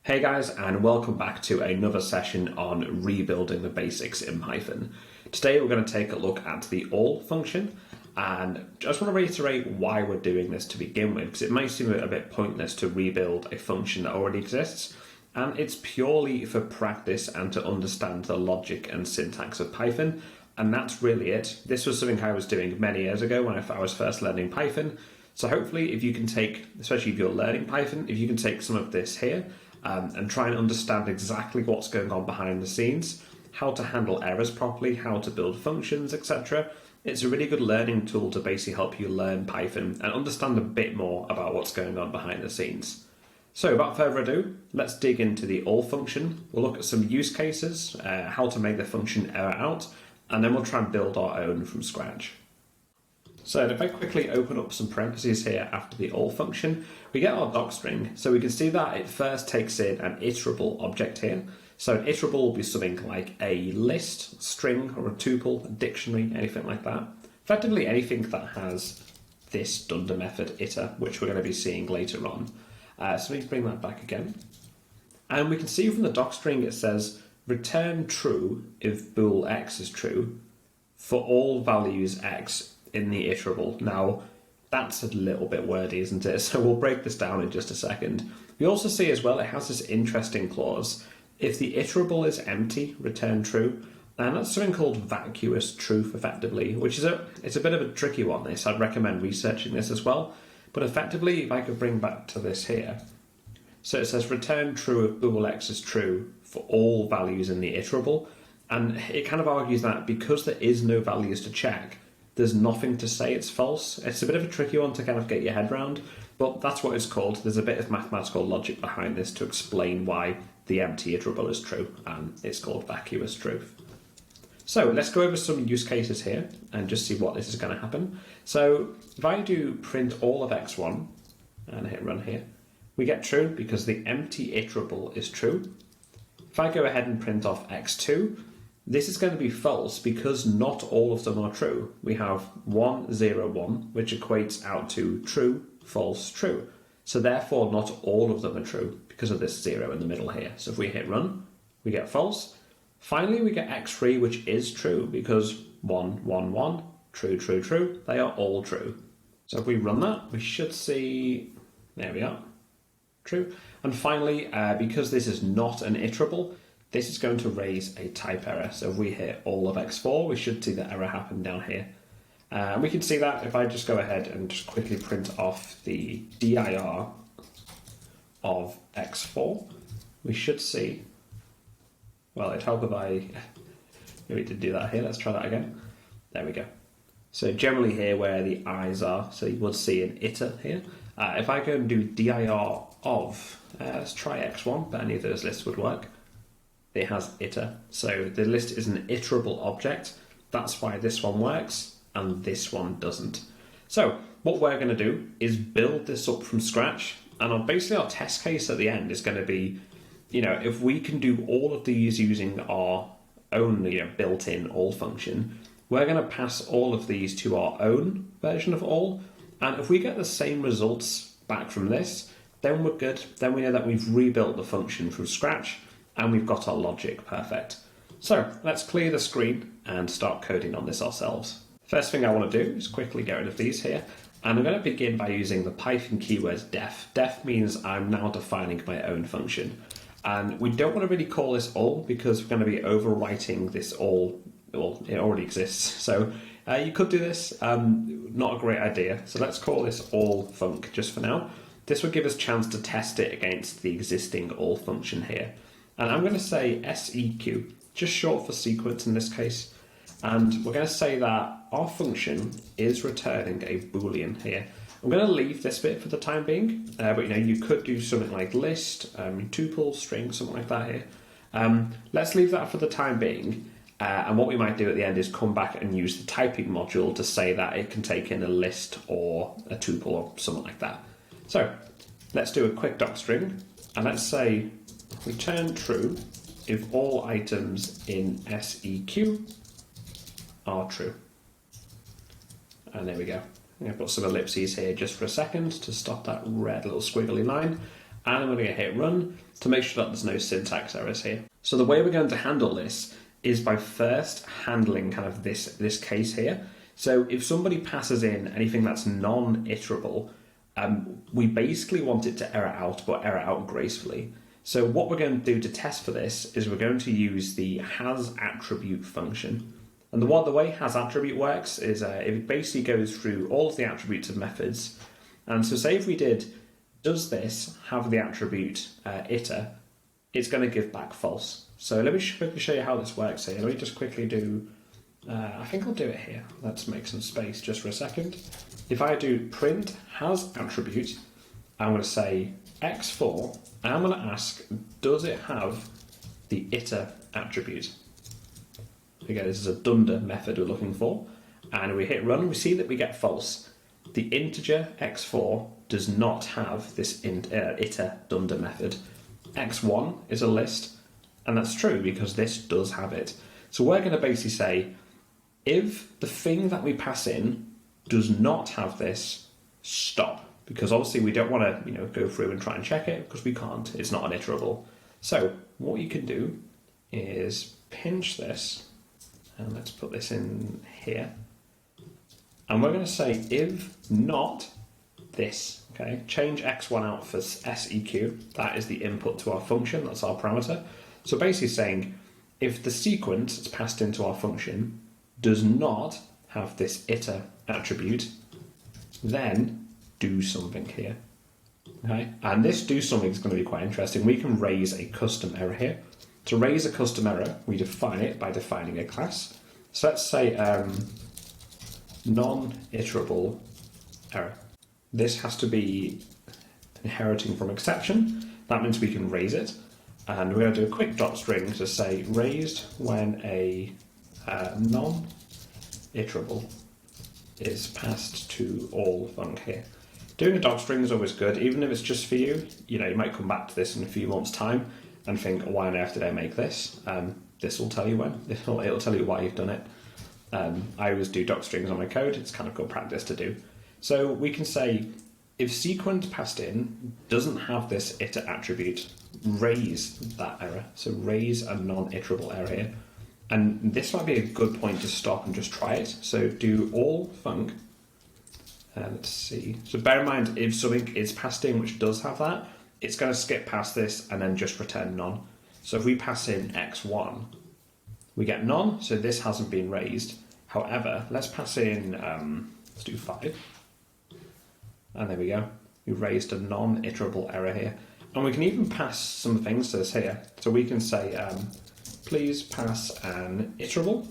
Hey guys, and welcome back to another session on rebuilding the basics in Python. Today we're going to take a look at the all function, and I just want to reiterate why we're doing this to begin with, because it might seem a bit pointless to rebuild a function that already exists, and it's purely for practice and to understand the logic and syntax of Python, and that's really it. This was something I was doing many years ago when I was first learning Python, so hopefully if you can take, especially if you're learning Python, if you can take some of this here, and try and understand exactly what's going on behind the scenes, how to handle errors properly, how to build functions, etc. It's a really good learning tool to basically help you learn Python and understand a bit more about what's going on behind the scenes. So without further ado, let's dig into the all function. We'll look at some use cases, how to make the function error out, and then we'll try and build our own from scratch. So if I quickly open up some parentheses here after the all function, we get our docstring. So we can see that it first takes in an iterable object here. So an iterable will be something like a list, string, or a tuple, a dictionary, anything like that. Effectively anything that has this dunder method iter, which we're going to be seeing later on. So let me bring that back again. And we can see from the docstring it says return true if bool x is true for all values x in the iterable. Now, that's a little bit wordy, isn't it? So we'll break this down in just a second. We also see as well it has this interesting clause. If the iterable is empty, return true. And that's something called vacuous truth, effectively, which is it's a bit of a tricky one, this. I'd recommend researching this as well. But effectively, if I could bring back to this here. So it says return true if bool x is true for all values in the iterable. And it kind of argues that because there is no values to check, there's nothing to say it's false. It's a bit of a tricky one to kind of get your head around, but that's what it's called. There's a bit of mathematical logic behind this to explain why the empty iterable is true, and it's called vacuous truth. So let's go over some use cases here and just see what this is going to happen. So if I do print all of x1 and hit run here, we get true because the empty iterable is true. If I go ahead and print off x2, this is going to be false because not all of them are true. We have 1, 0, 1, which equates out to true, false, true. So therefore not all of them are true because of this 0 in the middle here. So if we hit run, we get false. Finally, we get x3, which is true because 1, 1, 1, true, true, true. They are all true. So if we run that, we should see, there we are, true. And finally, because this is not an iterable, this is going to raise a type error. So if we hit all of x4, we should see the error happen down here. And we can see that if I just go ahead and just quickly print off the dir of x4, we should see, well, it'd help if I, maybe did do that here, let's try that again. There we go. So generally here where the i's are, so you would see an iter here. If I go and do dir of, let's try x1, but any of those lists would work. It has iter, so the list is an iterable object. That's why this one works and this one doesn't. So what we're going to do is build this up from scratch, and basically our test case at the end is going to be, if we can do all of these using our own built-in all function, we're going to pass all of these to our own version of all, and if we get the same results back from this, then we're good. Then we know that we've rebuilt the function from scratch and we've got our logic perfect. So let's clear the screen and start coding on this ourselves. First thing I want to do is quickly get rid of these here, and I'm going to begin by using the Python keyword def. Def means I'm now defining my own function, and we don't want to really call this all because we're going to be overwriting this all. Well, it already exists, so you could do this. Not a great idea. So let's call this all func just for now. This will give us a chance to test it against the existing all function here. And I'm going to say seq, just short for sequence in this case. And we're going to say that our function is returning a boolean here. I'm going to leave this bit for the time being, but you could do something like list, tuple, string, something like that here. Let's leave that for the time being. And what we might do at the end is come back and use the typing module to say that it can take in a list or a tuple or something like that. So let's do a quick docstring, and let's say return true if all items in seq are true. And there we go. I'm going to put some ellipses here just for a second to stop that red little squiggly line. and I'm going to hit run to make sure that there's no syntax errors here. So the way we're going to handle this is by first handling kind of this case here. So if somebody passes in anything that's non-iterable, we basically want it to error out, but error out gracefully. So what we're going to do to test for this is we're going to use the hasAttribute function. And the way hasAttribute works is it basically goes through all of the attributes of methods. And so say if we did, does this have the attribute iter, it's going to give back false. So let me quickly show you how this works here. Let me just quickly do, I think I'll do it here. Let's make some space just for a second. If I do print hasAttribute, I'm going to say x4, and I'm going to ask, does it have the iter attribute? Again, this is a dunder method we're looking for, and we hit run and we see that we get false. The integer x4 does not have this iter dunder method. x1 is a list, and that's true because this does have it. So we're going to basically say, if the thing that we pass in does not have this, stop. Because obviously we don't want to, go through and try and check it because we can't. It's not an iterable. So what you can do is pinch this, and let's put this in here. And we're going to say if not this. Okay, change x1 out for seq. That is the input to our function. That's our parameter. So basically saying if the sequence that's passed into our function does not have this iter attribute, then do something here. Okay, and this do something is going to be quite interesting. We can raise a custom error here. To raise a custom error, we define it by defining a class. So let's say non-iterable error. This has to be inheriting from exception. That means we can raise it, and we're going to do a quick dot string to say raised when a non-iterable is passed to all func here. Doing a dot string is always good, even if it's just for you. You might come back to this in a few months' time and think, why on earth did I make this? This will tell you when. It'll tell you why you've done it. I always do dot strings on my code. It's kind of good practice to do. So we can say, if sequence passed in doesn't have this iter attribute, raise that error. So raise a non-iterable error here. And this might be a good point to stop and just try it. So do all func. Let's see. So bear in mind, if something is passed in which does have that, it's going to skip past this and then just return none. So if we pass in x1, we get none, so this hasn't been raised. However, let's pass in, let's do 5. And there we go. We raised a non-iterable error here. And we can even pass some things to this here. So we can say, please pass an iterable.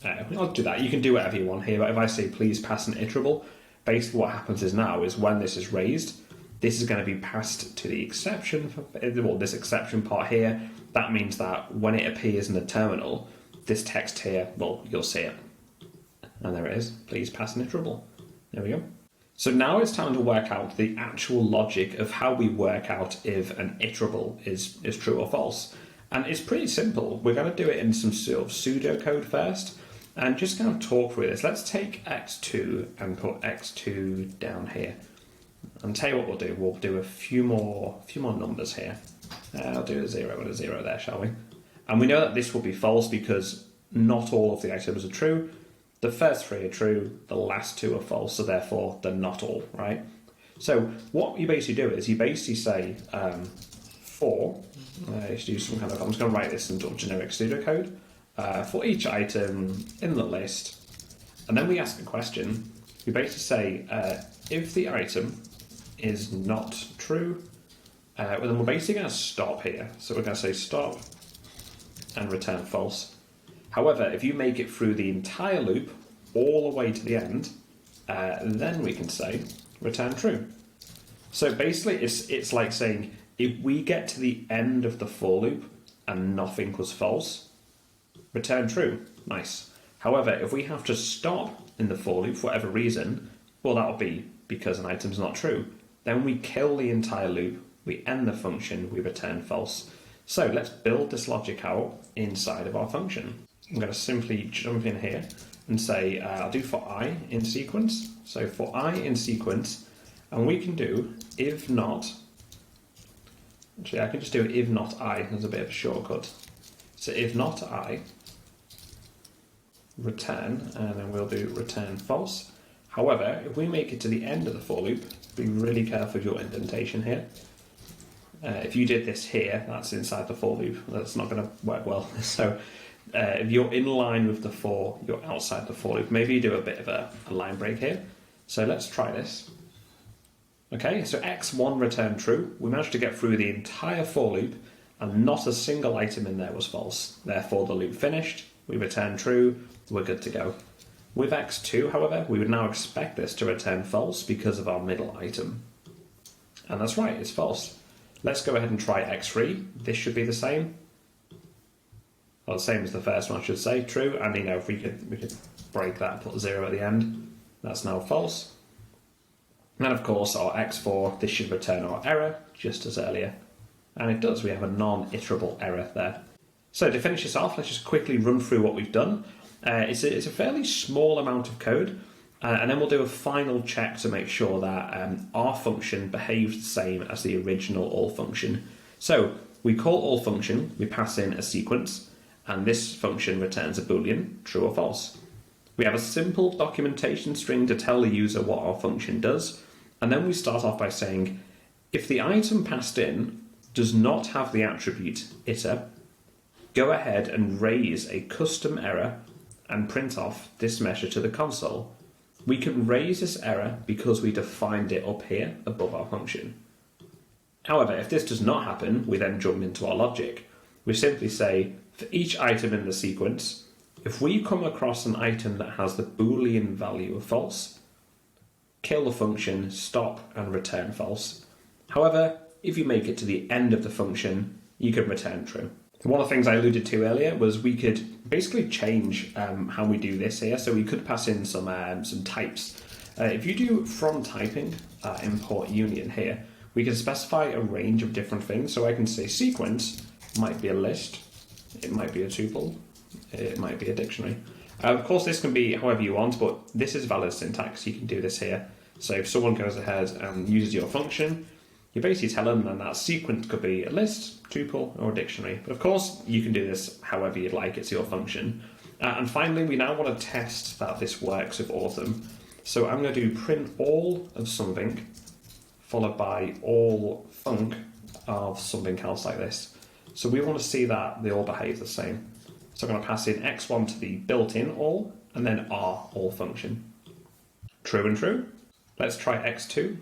I'll do that. You can do whatever you want here, but if I say please pass an iterable, basically what happens is now is when this is raised, this is going to be passed to the exception, well, this exception part here. That means that when it appears in the terminal, this text here, well, you'll see it. And there it is. Please pass an iterable. There we go. So now it's time to work out the actual logic of how we work out if an iterable is true or false. And it's pretty simple. We're going to do it in some sort of pseudocode first. And just kind of talk through this. Let's take x2 and put x2 down here. And tell you what we'll do. We'll do a few more numbers here. I'll do a 0 and a 0 there, shall we? And we know that this will be false because not all of the items are true. The first 3 are true. The last 2 are false. So therefore, they're not all, right? So what you basically do is you basically say for. Let's do some kind of. I'm just going to write this in sort of generic pseudocode. For each item in the list, and then we ask a question. We basically say if the item is not true, well, then we're basically going to stop here. So we're going to say stop and return false. However, if you make it through the entire loop all the way to the end, then we can say return true. So basically, it's like saying if we get to the end of the for loop and nothing was false, return true. Nice. However, if we have to stop in the for loop for whatever reason, well, that'll be because an item's not true. Then we kill the entire loop, we end the function, we return false. So let's build this logic out inside of our function. I'm going to simply jump in here and say, I'll do for I in sequence. So for I in sequence, And we can do if not, actually I can just do if not I, there's a bit of a shortcut. So if not I, return, and then we'll do return false. However, if we make it to the end of the for loop, be really careful with your indentation here. If you did this here, that's inside the for loop. That's not going to work well. So if you're in line with the for, you're outside the for loop. Maybe you do a bit of a line break here. So let's try this. Okay, so x1 returned true. We managed to get through the entire for loop and not a single item in there was false. Therefore the loop finished, we returned true, we're good to go. With x2, however, we would now expect this to return false because of our middle item. And that's right, it's false. Let's go ahead and try x3. This should be the same. Well, the same as the first one, I should say. True, and if we could break that, put 0 at the end. That's now false. And then, of course, our x4, this should return our error, just as earlier. And it does, we have a non-iterable error there. So to finish this off, let's just quickly run through what we've done. It's a fairly small amount of code, and then we'll do a final check to make sure that our function behaves the same as the original all function. So we call all function, we pass in a sequence, and this function returns a boolean, true or false. We have a simple documentation string to tell the user what our function does, and then we start off by saying, if the item passed in does not have the attribute iter, go ahead and raise a custom error and print off this measure to the console. We can raise this error because we defined it up here above our function. However, if this does not happen, we then jump into our logic. We simply say, for each item in the sequence, if we come across an item that has the boolean value of false, kill the function, stop and return false. However, if you make it to the end of the function, you can return true. One of the things I alluded to earlier was we could basically change how we do this here. So we could pass in some types. If you do from typing import union here, we can specify a range of different things. So I can say sequence might be a list, it might be a tuple, it might be a dictionary. Of course, this can be however you want, but this is valid syntax. You can do this here. So if someone goes ahead and uses your function, you basically tell them, and that sequence could be a list, tuple, or a dictionary. But of course, you can do this however you'd like, it's your function. And finally, we now want to test that this works with all of them. So I'm going to do print all of something, followed by all func of something else like this. So we want to see that they all behave the same. So I'm going to pass in x1 to the built-in all, and then our all function. True and true. Let's try x2.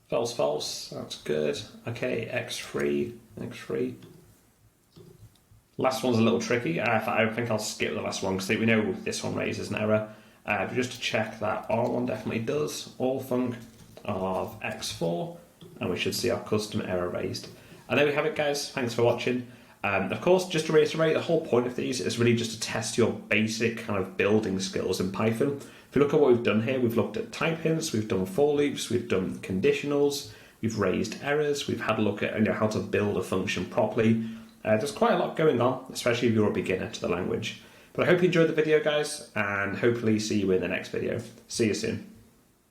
False, false, that's good. Okay, x3. Last one's a little tricky. I think I'll skip the last one because we know this one raises an error. But just to check that R1 definitely does, all func of x4, and we should see our custom error raised. And there we have it, guys. Thanks for watching. Of course, just to reiterate, the whole point of these is really just to test your basic kind of building skills in Python. If you look at what we've done here, we've looked at type hints, we've done for loops, we've done conditionals, we've raised errors, we've had a look at how to build a function properly. There's quite a lot going on, especially if you're a beginner to the language. But I hope you enjoyed the video, guys, and hopefully see you in the next video. See you soon.